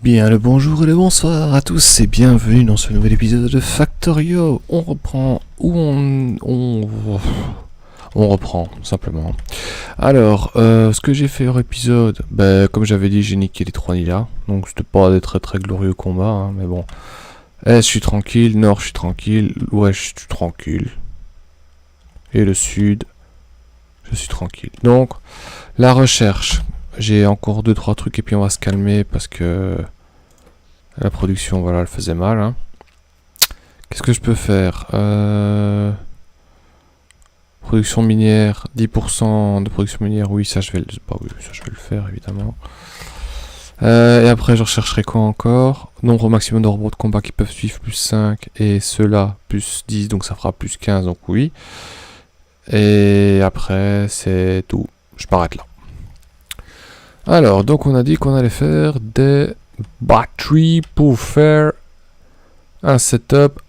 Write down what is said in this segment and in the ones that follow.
Bien le bonjour et le bonsoir à tous et bienvenue dans ce nouvel épisode de Factorio. On reprend où on reprend simplement. Alors, ce que j'ai fait hors épisode, comme j'avais dit, j'ai niqué les 3 Nilas, donc c'était pas des très glorieux combats, hein, mais bon. Est, je suis tranquille, nord, je suis tranquille, ouest, je suis tranquille. Et le sud, je suis tranquille. Donc, la recherche. J'ai encore 2-3 trucs et puis on va se calmer parce que la production, voilà, elle faisait mal. Hein. Qu'est-ce que je peux faire Production minière, 10% de production minière, oui, ça je vais le faire évidemment. Et après, je rechercherai quoi encore? Nombre maximum de robots de combat qui peuvent suivre plus 5 et ceux-là plus 10, donc ça fera plus 15, donc oui. Et après, c'est tout. Je m'arrête là. Alors, donc on a dit qu'on allait faire des batteries pour faire un setup.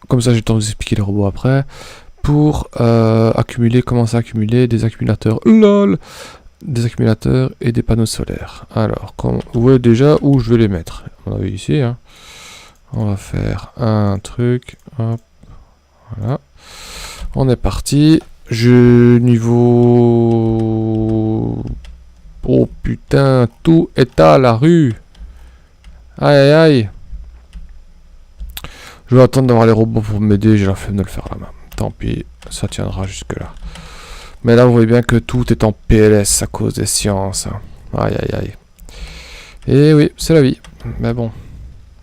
Comme ça, j'ai le temps de vous expliquer les robots après. Pour accumuler, commencer à accumuler des accumulateurs. LOL! Des accumulateurs et des panneaux solaires. Alors, vous voyez déjà où je vais les mettre. On a vu ici. Hein. On va faire un truc. Hop. Voilà. On est parti. Niveau... Oh putain, tout est à la rue. Aïe aïe aïe. Je vais attendre d'avoir les robots pour m'aider, j'ai la flemme de le faire à la main. Tant pis, ça tiendra jusque là. Mais là vous voyez bien que tout est en PLS à cause des sciences. Hein. Aïe aïe aïe. Et oui, c'est la vie. Mais bon,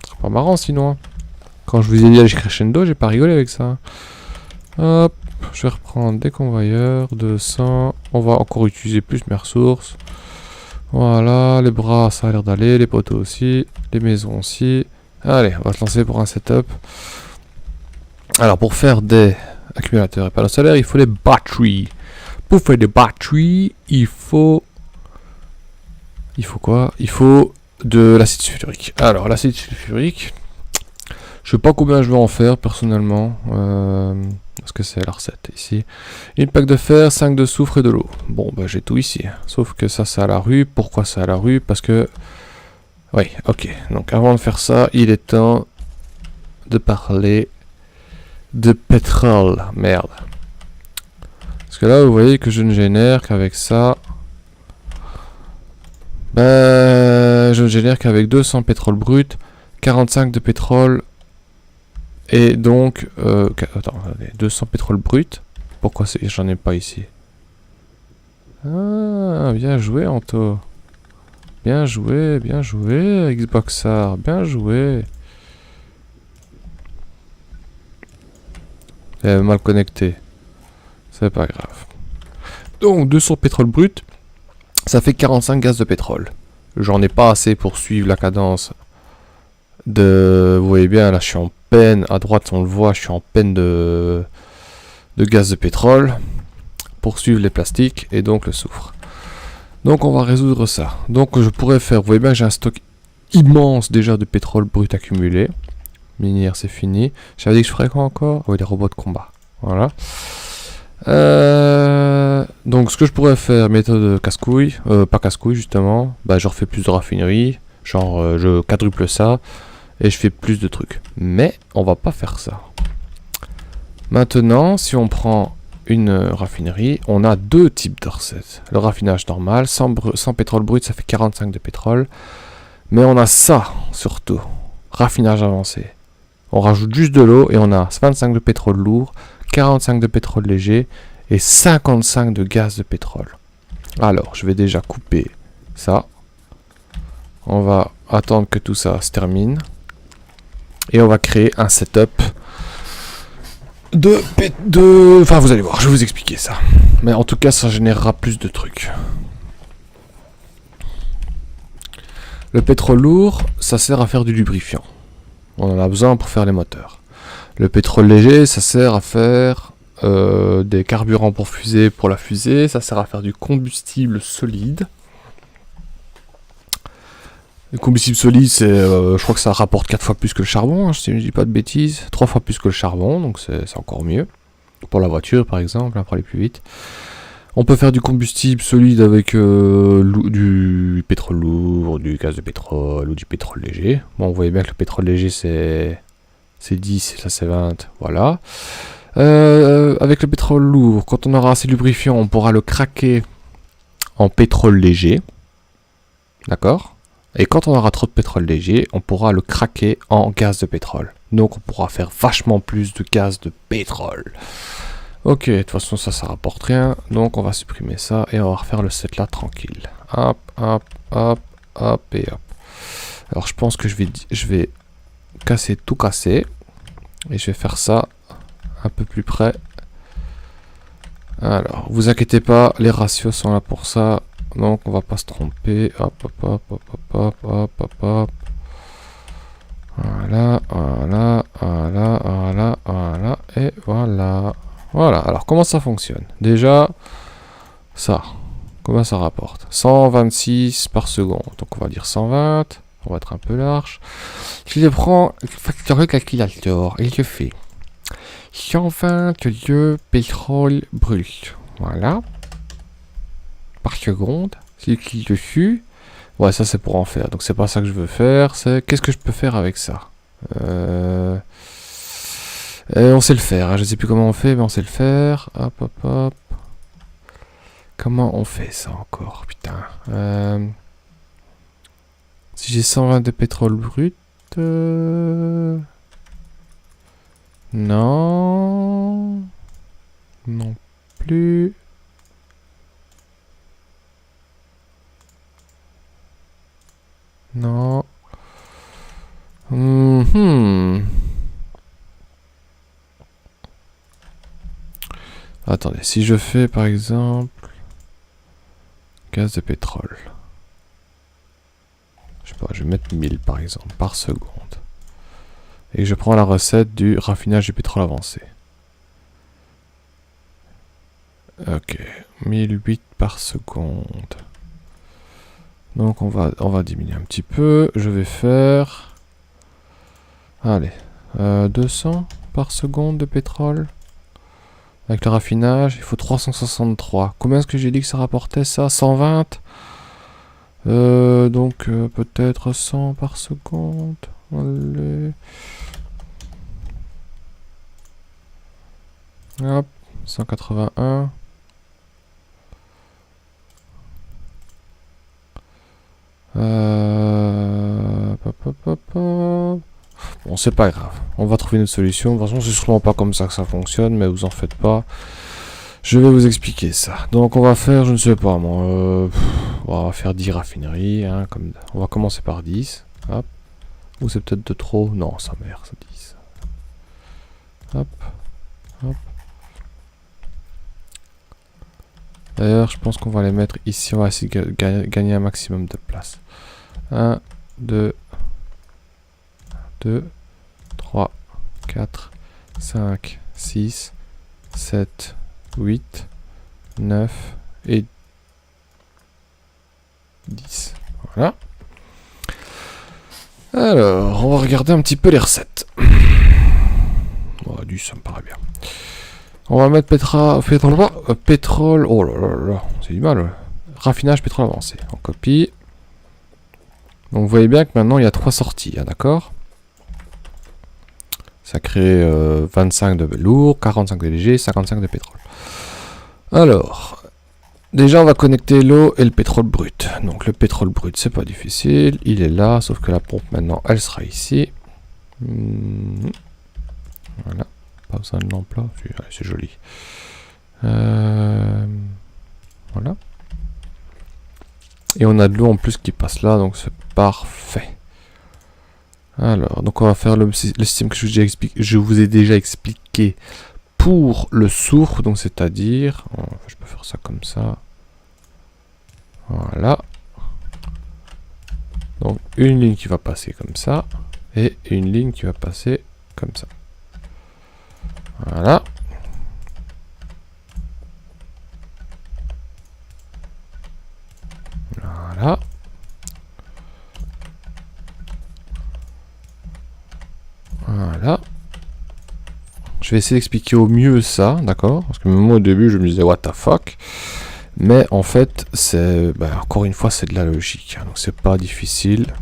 c'est pas marrant sinon. Hein. Quand je vous ai dit aller crescendo, j'ai pas rigolé avec ça. Hop, je vais reprendre des convoyeurs, 200. On va encore utiliser plus mes ressources. Voilà, les bras ça a l'air d'aller, les poteaux aussi, les maisons aussi. Allez, on va se lancer pour un setup. Alors pour faire des accumulateurs et panneaux solaires, il faut des batteries. Pour faire des batteries, il faut quoi? Il faut de l'acide sulfurique. Alors l'acide sulfurique, je sais pas combien je vais en faire personnellement. Parce que c'est la recette ici. Une plaque de fer, 5 de soufre et de l'eau. Bon, bah j'ai tout ici. Sauf que ça, c'est à la rue. Pourquoi c'est à la rue? Parce que... Oui, ok. Donc avant de faire ça, il est temps de parler de pétrole. Merde. Parce que là, vous voyez que je ne génère qu'avec ça. Je ne génère qu'avec 200 pétrole brut, 45 de pétrole... Et donc, attends, 200 pétrole brut. Pourquoi j'en ai pas ici? Ah, bien joué, Anto. Bien joué, Xboxar. Bien joué. Mal connecté. C'est pas grave. Donc, 200 pétrole brut. Ça fait 45 gaz de pétrole. J'en ai pas assez pour suivre la cadence de... Vous voyez bien, là, je suis en peine, à droite on le voit, je suis en peine de gaz de pétrole pour suivre les plastiques et donc le soufre. Donc on va résoudre ça. Donc je pourrais faire, vous voyez bien que j'ai un stock immense déjà de pétrole brut accumulé. Minière c'est fini. J'avais dit que je ferais quoi encore? Oui, les robots de combat. Voilà. Donc ce que je pourrais faire, méthode casse-couille, pas casse-couille justement, je refais plus de raffinerie, genre je quadruple ça. Et je fais plus de trucs. Mais on va pas faire ça. Maintenant, si on prend une raffinerie, on a deux types de recettes. Le raffinage normal, sans pétrole brut, ça fait 45 de pétrole. Mais on a ça, surtout. Raffinage avancé. On rajoute juste de l'eau et on a 25 de pétrole lourd, 45 de pétrole léger et 55 de gaz de pétrole. Alors, je vais déjà couper ça. On va attendre que tout ça se termine. Et on va créer un setup Enfin, vous allez voir, je vais vous expliquer ça. Mais en tout cas, ça générera plus de trucs. Le pétrole lourd, ça sert à faire du lubrifiant. On en a besoin pour faire les moteurs. Le pétrole léger, ça sert à faire des carburants pour fusée, pour la fusée. Ça sert à faire du combustible solide. Le combustible solide, c'est, je crois que ça rapporte 4 fois plus que le charbon, hein, si je ne dis pas de bêtises. 3 fois plus que le charbon, donc c'est encore mieux. Pour la voiture, par exemple, pour aller plus vite. On peut faire du combustible solide avec du pétrole lourd, du gaz de pétrole ou du pétrole léger. Bon, vous voyez bien que le pétrole léger c'est 10 et là c'est 20, voilà. Avec le pétrole lourd, quand on aura assez de lubrifiant, on pourra le craquer en pétrole léger. D'accord? Et quand on aura trop de pétrole léger, on pourra le craquer en gaz de pétrole. Donc on pourra faire vachement plus de gaz de pétrole. Ok, de toute façon ça rapporte rien. Donc on va supprimer ça et on va refaire le set là tranquille. Hop, hop, hop, hop et hop. Alors je pense que je vais casser tout casser. Et je vais faire ça un peu plus près. Alors, vous inquiétez pas, les ratios sont là pour ça. Donc on va pas se tromper. Hop, hop, hop, hop, hop, hop, hop, hop. Voilà, voilà, voilà, voilà, voilà, et voilà. Voilà, alors comment ça fonctionne? Déjà, ça, comment ça rapporte? 126 par seconde, donc on va dire 120, on va être un peu large. Si je prends le facteur calculateur et je fais 122 pétrole brut, voilà, par seconde, si je clique dessus, ouais, ça c'est pour en faire, donc c'est pas ça que je veux faire, c'est qu'est-ce que je peux faire avec ça? On sait le faire, hein. Je sais plus comment on fait, mais on sait le faire. Hop, hop, hop. Comment on fait ça encore, putain. Si j'ai 120 de pétrole brut... Non... Non plus... Non... Attendez, si je fais par exemple gaz de pétrole, je sais pas, je vais mettre 1000 par exemple par seconde, et je prends la recette du raffinage du pétrole avancé. Ok, 1008 par seconde. Donc on va diminuer un petit peu. Je vais faire, allez, 200 par seconde de pétrole. Avec le raffinage, il faut 363. Combien est-ce que j'ai dit que ça rapportait ça? 120. Donc peut-être 100 par seconde. Allez. Hop, 181. Hop, hop, hop, hop. Bon, c'est pas grave. On va trouver une solution. De toute façon, c'est sûrement pas comme ça que ça fonctionne, mais vous en faites pas. Je vais vous expliquer ça. Donc, on va faire, je ne sais pas, moi, on va faire 10 raffineries. Hein, comme... On va commencer par 10. Hop. Ou c'est peut-être de trop. Non, ça merde, ça 10. Hop. Hop. D'ailleurs, je pense qu'on va les mettre ici. On va essayer de gagner un maximum de place. 1, 2, 3, 4, 5, 6, 7, 8, 9 et 10. Voilà. Alors, on va regarder un petit peu les recettes. Oh, 10, ça me paraît bien. On va mettre pétrole. Oh là là là, c'est du mal. Raffinage pétrole avancé. On copie. Donc vous voyez bien que maintenant il y a 3 sorties, hein, d'accord? Ça crée 25 de lourd, 45 de léger, 55 de pétrole. Alors, déjà on va connecter l'eau et le pétrole brut. Donc le pétrole brut c'est pas difficile, il est là, sauf que la pompe maintenant elle sera ici. Voilà, pas besoin de lampe là, c'est joli. Voilà. Et on a de l'eau en plus qui passe là, donc c'est parfait. Alors, donc on va faire le système que je vous ai déjà expliqué pour le sourd, donc c'est-à-dire, je peux faire ça comme ça. Voilà. Donc une ligne qui va passer comme ça, et une ligne qui va passer comme ça. Voilà. Voilà. Voilà. Je vais essayer d'expliquer au mieux ça, d'accord? Parce que moi au début je me disais what the fuck. Mais en fait, c'est encore une fois, c'est de la logique, hein, donc c'est pas difficile.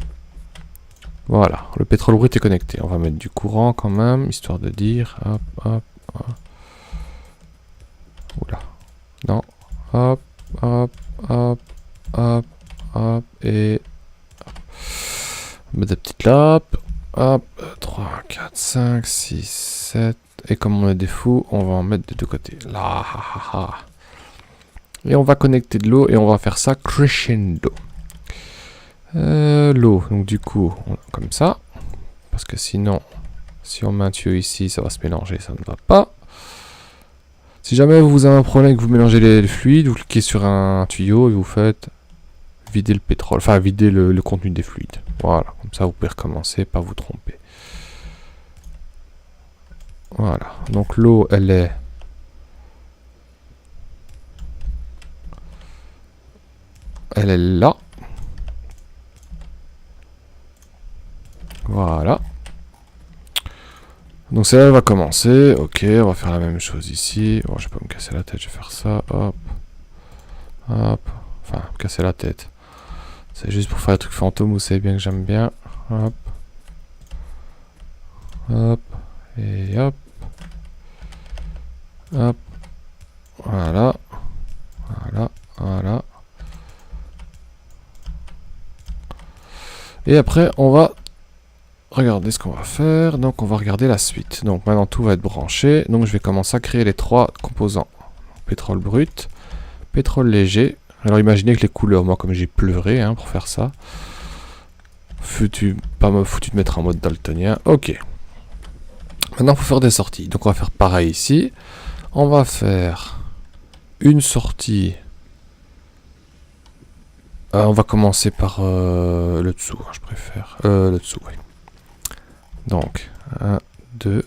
Voilà, le pétrole brut est connecté. On va mettre du courant quand même, histoire de dire. Hop, hop, hop. Oula. Non. Hop, hop, hop, hop, hop, et... On met des petites lampes. Hop, 3, 4, 5, 6, 7. Et comme on est des fous, on va en mettre de deux côtés. Là, ha, ha, ha. Et on va connecter de l'eau et on va faire ça crescendo. L'eau, donc du coup, comme ça. Parce que sinon, si on met un tuyau ici, ça va se mélanger, ça ne va pas. Si jamais vous avez un problème que vous mélangez les fluides, vous cliquez sur un tuyau et vous faites vider le pétrole, enfin vider le contenu des fluides. Voilà, comme ça vous pouvez recommencer, pas vous tromper. Voilà, donc l'eau elle est... Elle est là. Voilà. Donc celle-là va commencer. Ok, on va faire la même chose ici. Bon, je vais pas me casser la tête, je vais faire ça. Hop. Hop. Enfin, me casser la tête. C'est juste pour faire des trucs fantômes, vous savez bien que j'aime bien. Hop. Hop. Et hop. Hop. Voilà. Voilà. Voilà. Et après, on va regarder ce qu'on va faire. Donc, on va regarder la suite. Donc, maintenant, tout va être branché. Donc, je vais commencer à créer les trois composants. Pétrole brut, pétrole léger. Alors, imaginez que les couleurs, moi, comme j'ai pleuré hein, pour faire ça. Pas me foutu de mettre en mode daltonien. Ok. Maintenant, il faut faire des sorties. Donc, on va faire pareil ici. On va faire une sortie. On va commencer par le dessous, hein, je préfère. Le dessous, oui. Donc, 1, 2,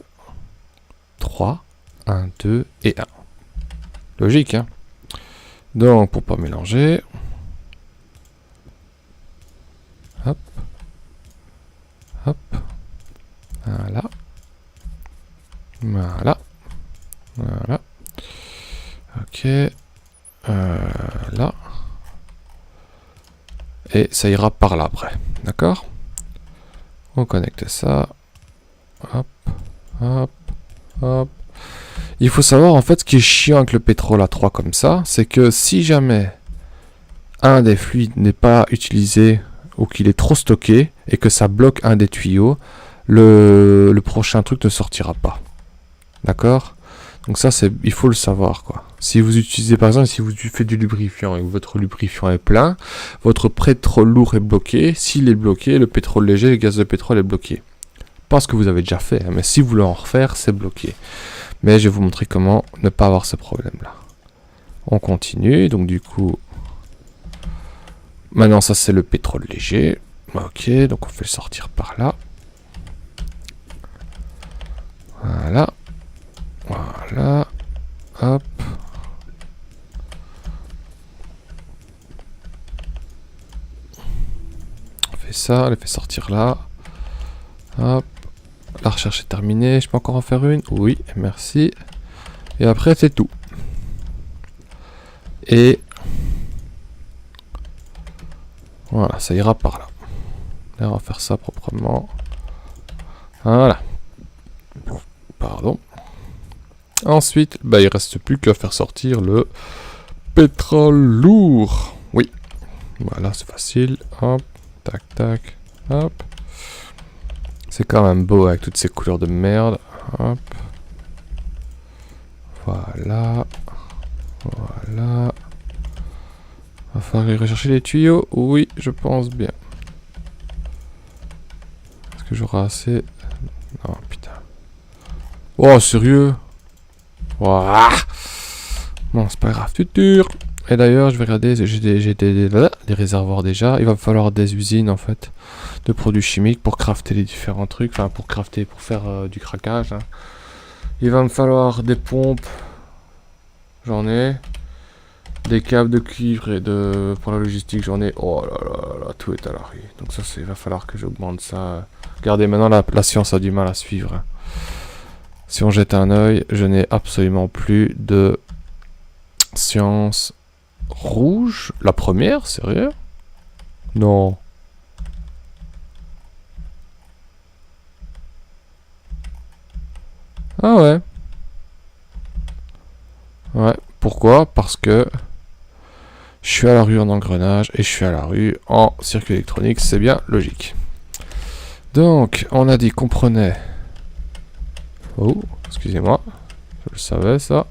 3, 1, 2 et 1. Logique, hein. Donc, pour pas mélanger. Hop. Hop. Voilà. Voilà. Voilà. Ok. Là. Et ça ira par là après. D'accord? On connecte ça. Hop. Hop. Hop. Il faut savoir en fait ce qui est chiant avec le pétrole à 3 comme ça, c'est que si jamais un des fluides n'est pas utilisé ou qu'il est trop stocké et que ça bloque un des tuyaux, le prochain truc ne sortira pas. D'accord? Donc ça, il faut le savoir, quoi. Si vous utilisez, par exemple, si vous faites du lubrifiant et que votre lubrifiant est plein, votre pétrole lourd est bloqué. S'il est bloqué, le pétrole léger, le gaz de pétrole est bloqué. Pas ce que vous avez déjà fait, hein, mais si vous voulez en refaire, c'est bloqué. Mais je vais vous montrer comment ne pas avoir ce problème-là. On continue, donc du coup... Maintenant, ça, c'est le pétrole léger. Ok, donc on fait le sortir par là. Voilà. Voilà. Hop. On fait ça, on le fait sortir là. Hop. La recherche est terminée. Je peux encore en faire une? Oui, merci. Et après, c'est tout. Et... Voilà, ça ira par là. Là, on va faire ça proprement. Voilà. Pardon. Ensuite, bah, il reste plus qu'à faire sortir le pétrole lourd. Oui. Voilà, c'est facile. Hop. Tac, tac. Hop. C'est quand même beau avec toutes ces couleurs de merde. Hop. Voilà. Voilà. Va falloir aller rechercher les tuyaux. Oui, je pense bien. Est-ce que j'aurai assez? Non, putain. Oh, sérieux? Ouah. Bon, c'est pas grave, tutur. Et d'ailleurs, je vais regarder, j'ai des réservoirs déjà. Il va me falloir des usines, en fait, de produits chimiques pour crafter les différents trucs. Enfin, pour crafter, pour faire du craquage. Hein. Il va me falloir des pompes. J'en ai. Des câbles de cuivre et pour la logistique, j'en ai. Oh là là là, tout est à l'arrêt. Donc ça, il va falloir que j'augmente ça. Regardez, maintenant, la science a du mal à suivre. Hein. Si on jette un œil, je n'ai absolument plus de science rouge. La première, sérieux? Non. Ah ouais. Ouais. Pourquoi? Parce que je suis à la rue en engrenage et je suis à la rue en circuit électronique. C'est bien logique. Donc, on a dit qu'on prenait... Oh, excusez-moi. Je le savais, ça.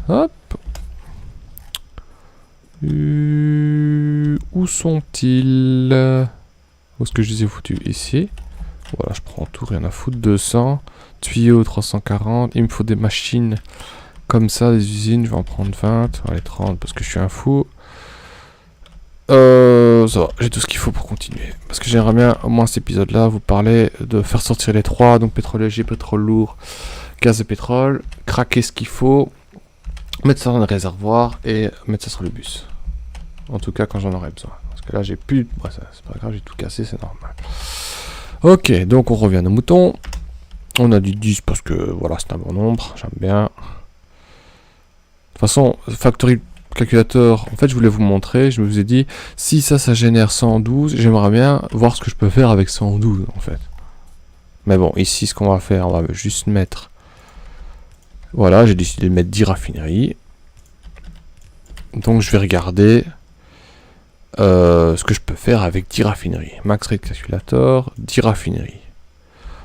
Hop. Où sont-ils? Où est-ce que je les ai foutus? Ici. Voilà, je prends tout, rien à foutre. 200. Tuyaux 340. Il me faut des machines comme ça, des usines. Je vais en prendre 20. Allez, 30 parce que je suis un fou. Ça va, j'ai tout ce qu'il faut pour continuer. Parce que j'aimerais bien, au moins cet épisode-là, vous parler de faire sortir les trois. Donc pétrole léger, pétrole lourd, gaz de pétrole. Craquer ce qu'il faut. Mettre ça dans le réservoir et mettre ça sur le bus. En tout cas, quand j'en aurai besoin. Parce que là, j'ai plus... Ouais, c'est pas grave, j'ai tout cassé, c'est normal. Ok, donc on revient à nos moutons. On a du 10 parce que, voilà, c'est un bon nombre. J'aime bien. De toute façon, Factory Calculator, en fait, je voulais vous montrer. Je me vous ai dit, si ça génère 112, j'aimerais bien voir ce que je peux faire avec 112, en fait. Mais bon, ici, ce qu'on va faire, on va juste mettre... Voilà, j'ai décidé de mettre 10 raffineries. Donc, je vais regarder... ce que je peux faire avec 10 raffineries. Max Rate Calculator, 10 raffineries.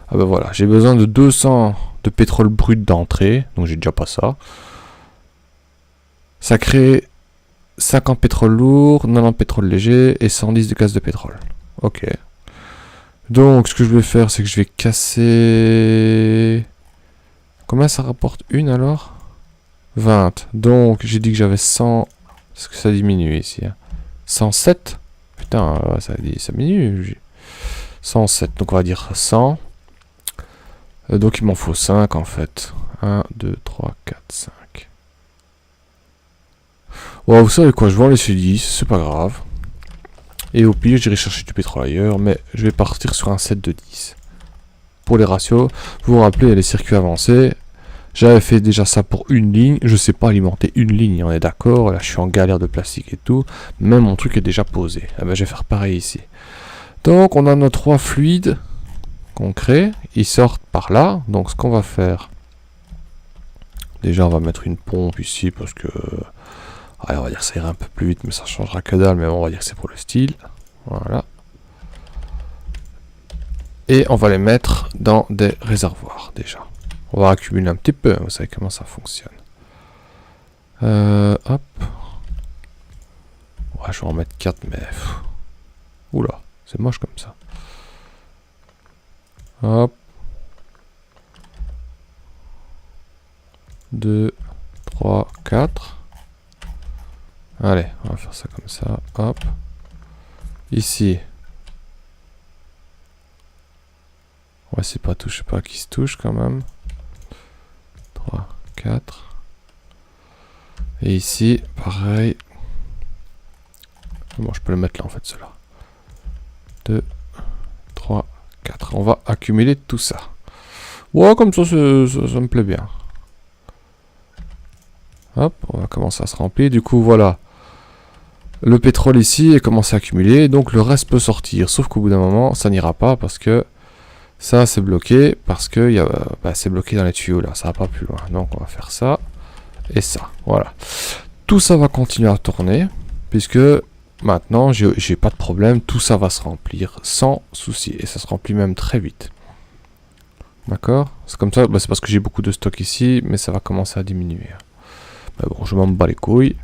Ah ben voilà, j'ai besoin de 200 de pétrole brut d'entrée, donc j'ai déjà pas ça. Ça crée 50 pétrole lourd, 90 pétrole léger et 110 de gaz de pétrole. Ok. Donc ce que je vais faire, c'est que je vais casser... Combien ça rapporte une alors? 20. Donc j'ai dit que j'avais 100... Est-ce que ça diminue ici hein? 107. Putain, ça diminue. 107, donc on va dire 100. Donc il m'en faut 5 en fait. 1, 2, 3, 4, 5. Bon, vous savez quoi, je vends les C10, c'est pas grave. Et au pire, j'irai chercher du pétrole ailleurs, mais je vais partir sur un set de 10. Pour les ratios, vous vous rappelez, il y a les circuits avancés. J'avais fait déjà ça pour une ligne. Je sais pas alimenter une ligne, on est d'accord. Là, je suis en galère de plastique et tout. Même mon truc est déjà posé. Ah ben, je vais faire pareil ici. Donc, on a nos 3 fluides qu'on crée. Ils sortent par là. Donc, ce qu'on va faire... Déjà, on va mettre une pompe ici parce que... Allez, on va dire que ça ira un peu plus vite, mais ça changera que dalle. Mais bon, on va dire que c'est pour le style. Voilà. Et on va les mettre dans des réservoirs, déjà. On va accumuler un petit peu, vous savez comment ça fonctionne. Hop. Ouais, je vais en mettre 4, mais... Oula, c'est moche comme ça. Hop. 2, 3, 4. Allez, on va faire ça comme ça. Hop. Ici. Ouais, c'est pas touche, pas qui se touche quand même. 3, 4. Et ici, pareil. Bon, je peux le mettre là en fait, cela. 2, 3, 4. On va accumuler tout ça. Ouais, comme ça, ça me plaît bien. Hop, on va commencer à se remplir. Du coup, voilà. Le pétrole ici est commencé à accumuler. Donc, le reste peut sortir. Sauf qu'au bout d'un moment, ça n'ira pas parce que ça, c'est bloqué. Parce que c'est bloqué dans les tuyaux là. Ça va pas plus loin. Donc, on va faire ça. Et ça. Voilà. Tout ça va continuer à tourner. Puisque maintenant, j'ai pas de problème. Tout ça va se remplir sans souci. Et ça se remplit même très vite. D'accord? C'est comme ça. Bah, c'est parce que j'ai beaucoup de stock ici. Mais ça va commencer à diminuer. Mais bon, je m'en bats les couilles.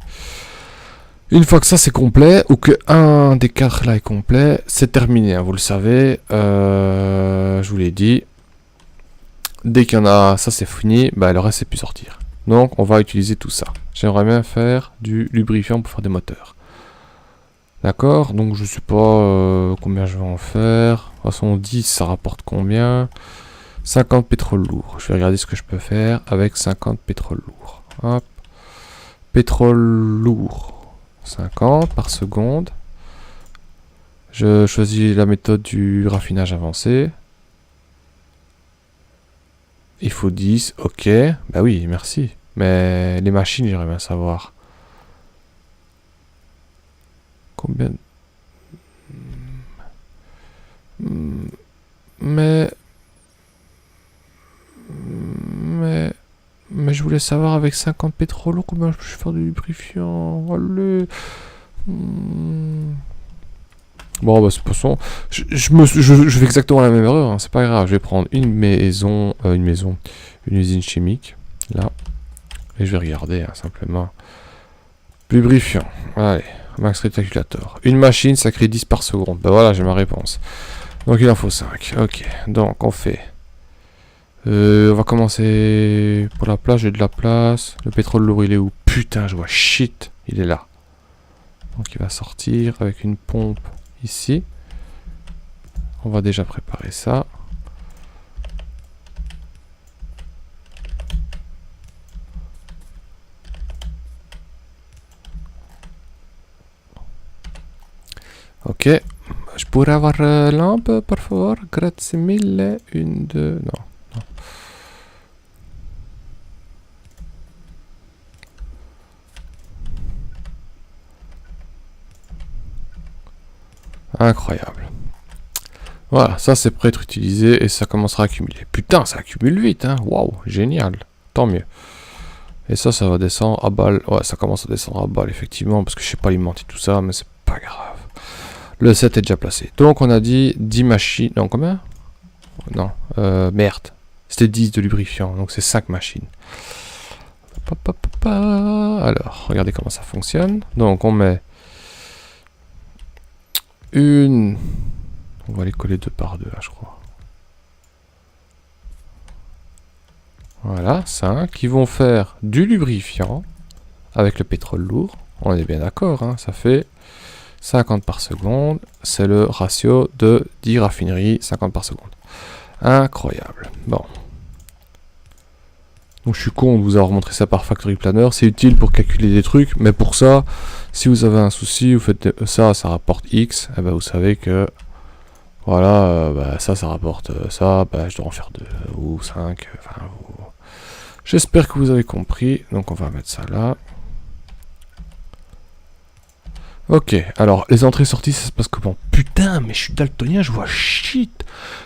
Une fois que ça c'est complet, ou que un des 4 là est complet, c'est terminé, hein, vous le savez. Je vous l'ai dit. Dès qu'il y en a, ça c'est fini, bah le reste c'est plus sortir. Donc on va utiliser tout ça. J'aimerais bien faire du lubrifiant pour faire des moteurs. D'accord, donc je sais pas combien je vais en faire. De toute façon 10 ça rapporte combien? 50 pétrole lourd. Je vais regarder ce que je peux faire avec 50 pétrole lourd. Hop. Pétrole lourd. 50 par seconde. Je choisis la méthode du raffinage avancé. Il faut 10, ok. Bah oui, merci. Mais les machines, j'aimerais bien savoir. Combien? Mais je voulais savoir avec 50 pétrolos combien je peux faire de lubrifiant. Allez. Bon, bah, de toute façon, je fais exactement la même erreur, hein, c'est pas grave. Je vais prendre une usine chimique, là, et je vais regarder, hein, simplement. Lubrifiant, allez, max réticulateur. Une machine, ça crée 10 par seconde. Bah voilà, j'ai ma réponse. Donc il en faut 5, ok. Donc on fait... on va commencer pour la place, j'ai de la place. Le pétrole lourd, il est où? Putain, je vois shit, il est là. Donc il va sortir avec une pompe ici. On va déjà préparer ça. Ok. Je pourrais avoir lampe, par favor? Grazie mille. Une, deux... Non. Incroyable. Voilà, ça c'est prêt à être utilisé et ça commencera à accumuler. Putain, ça accumule vite, hein. Waouh, génial. Tant mieux. Et ça va descendre à balle. Ouais, ça commence à descendre à balle, effectivement, parce que je sais pas alimenter tout ça, mais c'est pas grave. Le 7 est déjà placé. Donc on a dit 10 machines. Non, combien? Non, merde. C'était 10 de lubrifiant, donc c'est 5 machines. Alors, regardez comment ça fonctionne. Donc on met une... On va les coller 2 par 2, là, je crois. Voilà, 5 qui vont faire du lubrifiant avec le pétrole lourd. On est bien d'accord, hein, ça fait 50 par seconde. C'est le ratio de 10 raffineries, 50 par seconde. Incroyable. Bon. Donc je suis con de vous avoir montré ça par Factory Planner. C'est utile pour calculer des trucs, mais pour ça, si vous avez un souci, vous faites ça, ça rapporte X, et ben vous savez que voilà, bah, ça rapporte ça, bah, je dois en faire 2 ou 5. Enfin, j'espère que vous avez compris. Donc on va mettre ça là. Ok, alors les entrées-sorties, ça se passe comment? Putain, mais je suis daltonien, je vois shit.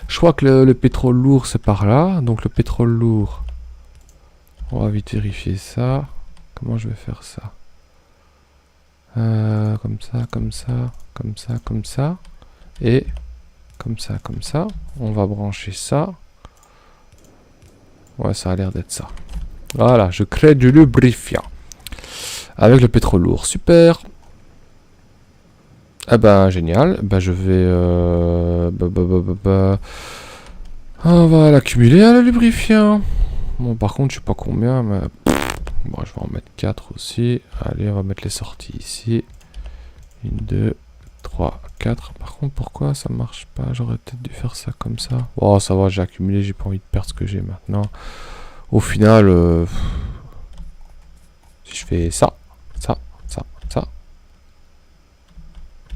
Je crois que le pétrole lourd, c'est par là. Donc le pétrole lourd, on va vite vérifier ça. Comment je vais faire ça? Comme ça, comme ça, comme ça, comme ça. Et comme ça, comme ça. On va brancher ça. Ouais, ça a l'air d'être ça. Voilà, je crée du lubrifiant. Avec le pétrole lourd, super. Ah ben, génial. Ben, je vais... on va l'accumuler à le lubrifiant. Bon, par contre, je sais pas combien, mais... Bon, je vais en mettre 4 aussi. Allez, on va mettre les sorties ici. 1, 2, 3, 4. Par contre, pourquoi ça marche pas? J'aurais peut-être dû faire ça comme ça. Oh, ça va, j'ai accumulé, j'ai pas envie de perdre ce que j'ai maintenant. Au final, si je fais ça, ça, ça, ça,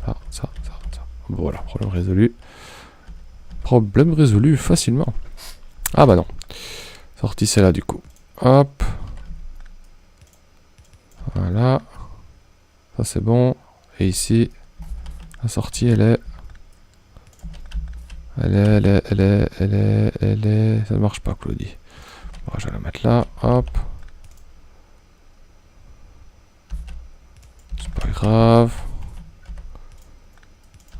ça, ça, ça, ça. Bon, voilà, problème résolu. Problème résolu facilement. Ah bah non. Sortie celle-là du coup. Hop. Voilà. Ça c'est bon. Et ici, la sortie elle est... Elle est... Ça ne marche pas, Claudie. Bon, je vais la mettre là. Hop. C'est pas grave.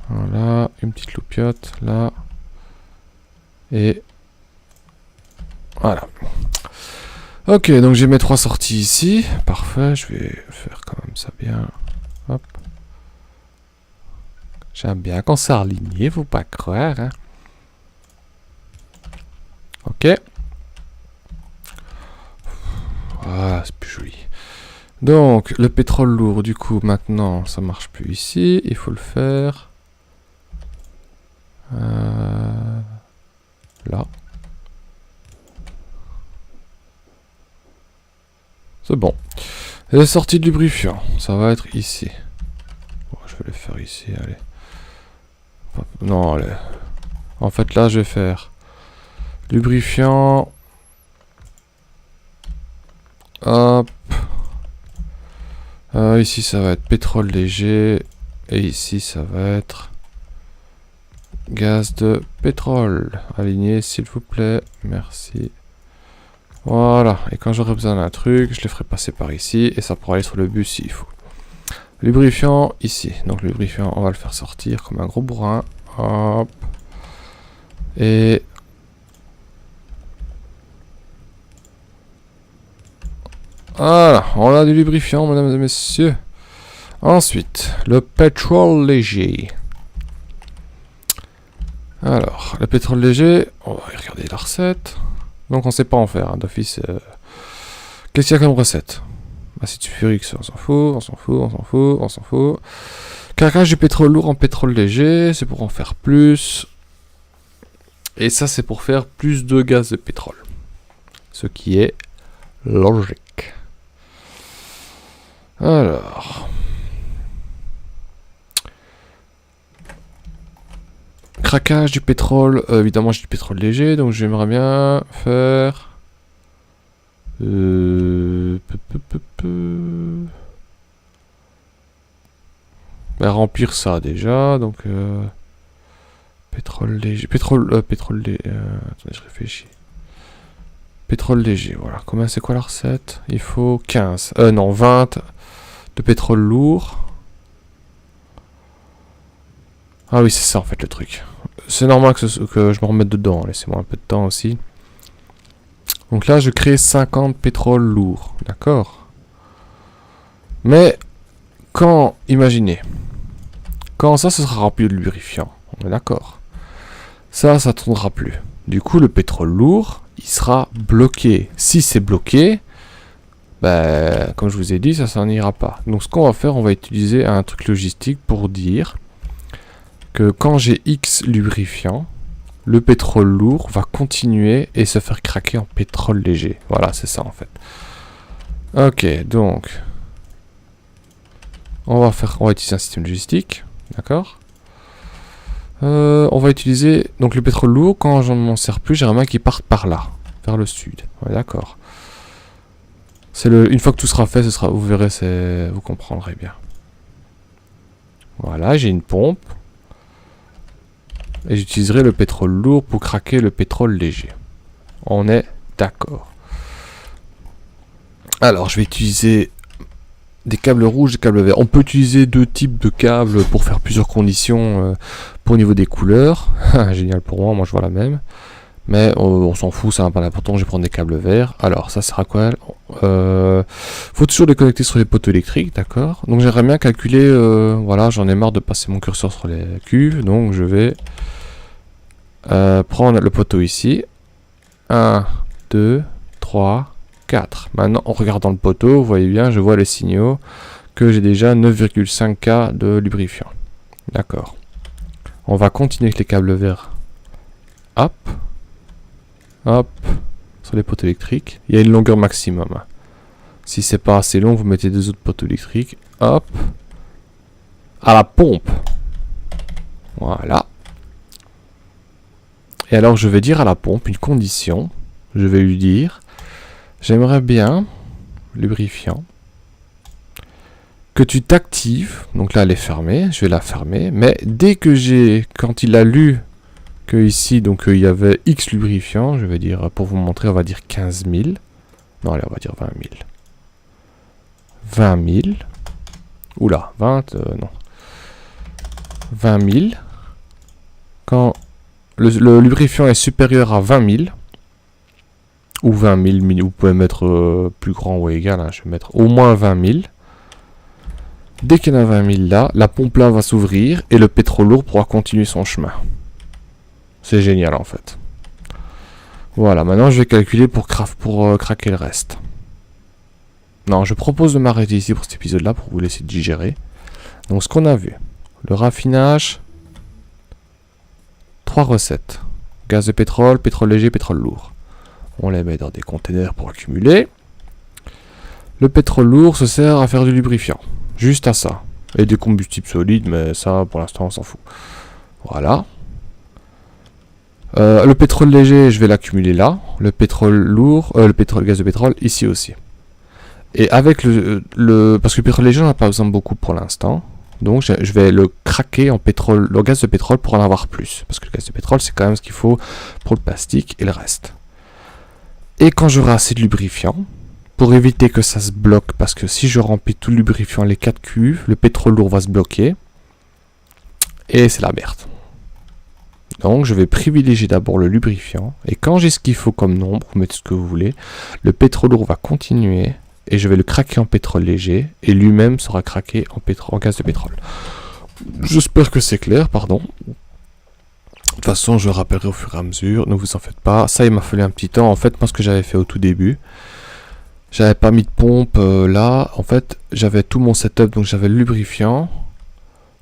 Voilà. Une petite loupiote là. Et... Voilà. Ok, donc j'ai mes 3 sorties ici. Parfait, je vais faire quand même ça bien. Hop. J'aime bien quand c'est aligné, faut pas croire. Hein. Ok. Voilà, c'est plus joli. Donc, le pétrole lourd, du coup, maintenant, ça marche plus ici. Il faut le faire... là. C'est bon. Et la sortie de lubrifiant, ça va être ici. Bon, je vais le faire ici, allez. Non, allez. En fait, là, je vais faire lubrifiant. Hop. Ici, ça va être pétrole léger. Et ici, ça va être gaz de pétrole. Aligné, s'il vous plaît. Merci. Voilà. Et quand j'aurai besoin d'un truc, je le ferai passer par ici. Et ça pourra aller sur le bus s'il faut. Lubrifiant, ici. Donc, le lubrifiant, on va le faire sortir comme un gros bourrin. Hop. Et... voilà. On a du lubrifiant, mesdames et messieurs. Ensuite, le pétrole léger. Alors, le pétrole léger, on va regarder la recette. Donc on sait pas en faire, hein, d'office. Qu'est-ce qu'il y a comme recette? Acide sulfurique, on s'en fout, on s'en fout, on s'en fout, on s'en fout. Craquage du pétrole lourd en pétrole léger, c'est pour en faire plus. Et ça, c'est pour faire plus de gaz de pétrole. Ce qui est logique. Alors... craquage du pétrole, évidemment j'ai du pétrole léger, donc j'aimerais bien faire... bah, remplir ça déjà, donc... pétrole léger... pétrole léger... attendez, je réfléchis. Pétrole léger, voilà. Combien c'est quoi la recette? Il faut 15... non, 20 de pétrole lourd. Ah oui, c'est ça en fait le truc. C'est normal que je me remette dedans. Laissez-moi un peu de temps aussi. Donc là, je crée 50 pétrole lourd. D'accord. Mais, quand, imaginez, quand ça, ce sera rempli de lubrifiant. On est d'accord. Ça ne tournera plus. Du coup, le pétrole lourd, il sera bloqué. Si c'est bloqué, bah, comme je vous ai dit, ça n'ira pas. Donc ce qu'on va faire, on va utiliser un truc logistique pour dire... que quand j'ai X lubrifiant, le pétrole lourd va continuer et se faire craquer en pétrole léger. Voilà, c'est ça en fait. Ok, donc on va utiliser un système logistique, d'accord. On va utiliser donc le pétrole lourd. Quand j'en m'en sers plus, j'aimerais bien qu'il parte par là, vers le sud. Ouais, d'accord. Une fois que tout sera fait, vous verrez, vous comprendrez bien. Voilà, j'ai une pompe. Et j'utiliserai le pétrole lourd pour craquer le pétrole léger. On est d'accord. Alors, je vais utiliser des câbles rouges et des câbles verts. On peut utiliser deux types de câbles pour faire plusieurs conditions pour au niveau des couleurs. Génial pour moi je vois la même. Mais on s'en fout, ça n'a pas d'importance, je vais prendre des câbles verts. Alors, ça sert à quoi? Faut toujours les connecter sur les poteaux électriques, d'accord. Donc j'aimerais bien calculer, voilà, j'en ai marre de passer mon curseur sur les cuves. Donc je vais prendre le poteau ici. 1, 2, 3, 4. Maintenant, en regardant le poteau, vous voyez bien, je vois les signaux que j'ai déjà 9,5 K de lubrifiant. D'accord. On va continuer avec les câbles verts. Hop. Hop, sur les poteaux électriques. Il y a une longueur maximum. Si c'est pas assez long, vous mettez deux autres poteaux électriques. Hop. À la pompe. Voilà. Et alors, je vais dire à la pompe une condition. Je vais lui dire, j'aimerais bien, lubrifiant, que tu t'actives. Donc là, elle est fermée. Je vais la fermer. Mais dès que quand il a lu que ici, donc il y avait X lubrifiant, je vais dire, pour vous montrer, on va dire 15 000. Non, allez, on va dire 20 000. 20 000. Oula, 20, non. 20 000. Quand le lubrifiant est supérieur à 20 000, ou 20 000, vous pouvez mettre plus grand ou égal, hein, je vais mettre au moins 20 000. Dès qu'il y en a 20 000 là, la pompe là va s'ouvrir et le pétrole lourd pourra continuer son chemin. C'est génial en fait. Voilà, maintenant je vais calculer pour craquer le reste. Non, je propose de m'arrêter ici pour cet épisode-là pour vous laisser digérer. Donc ce qu'on a vu, le raffinage, 3 recettes. Gaz de pétrole, pétrole léger, pétrole lourd. On les met dans des containers pour accumuler. Le pétrole lourd se sert à faire du lubrifiant. Juste à ça. Et des combustibles solides, mais ça pour l'instant on s'en fout. Voilà. Le pétrole léger, je vais l'accumuler là. Le pétrole lourd, le gaz de pétrole ici aussi. Et avec parce que le pétrole léger, on n'a pas besoin de beaucoup pour l'instant. Donc je vais le craquer en pétrole, le gaz de pétrole pour en avoir plus. Parce que le gaz de pétrole, c'est quand même ce qu'il faut pour le plastique et le reste. Et quand j'aurai assez de lubrifiant, pour éviter que ça se bloque, parce que si je remplis tout le lubrifiant, les 4 cuves, le pétrole lourd va se bloquer. Et c'est la merde. Donc je vais privilégier d'abord le lubrifiant. Et quand j'ai ce qu'il faut comme nombre, vous mettez ce que vous voulez, le pétrole lourd va continuer. Et je vais le craquer en pétrole léger. Et lui-même sera craqué en gaz de pétrole. J'espère que c'est clair, pardon. De toute façon, je rappellerai au fur et à mesure, ne vous en faites pas. Ça, il m'a fallu un petit temps. En fait, moi, ce que j'avais fait au tout début, j'avais pas mis de pompe là. En fait, j'avais tout mon setup, donc j'avais le lubrifiant.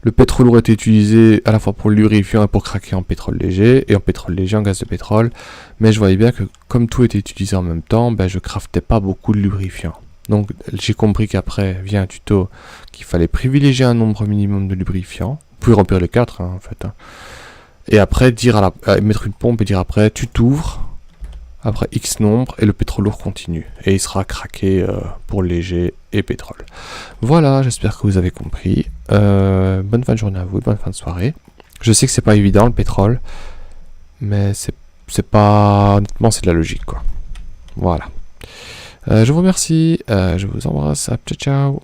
Le pétrole lourd était utilisé à la fois pour le lubrifiant et pour craquer en pétrole léger, et en pétrole léger, en gaz de pétrole. Mais je voyais bien que comme tout était utilisé en même temps, ben, je craftais pas beaucoup de lubrifiant. Donc j'ai compris qu'après, via un tuto, qu'il fallait privilégier un nombre minimum de lubrifiant. Vous pouvez remplir les 4 en fait. Et après, mettre une pompe et dire après, tu t'ouvres, après X nombre, et le pétrole lourd continue. Et il sera craqué pour léger et pétrole. Voilà, j'espère que vous avez compris. Bonne fin de journée à vous, bonne fin de soirée. Je sais que c'est pas évident le pétrole, mais c'est pas... Honnêtement, c'est de la logique, quoi. Voilà. Je vous remercie, je vous embrasse, ciao ciao.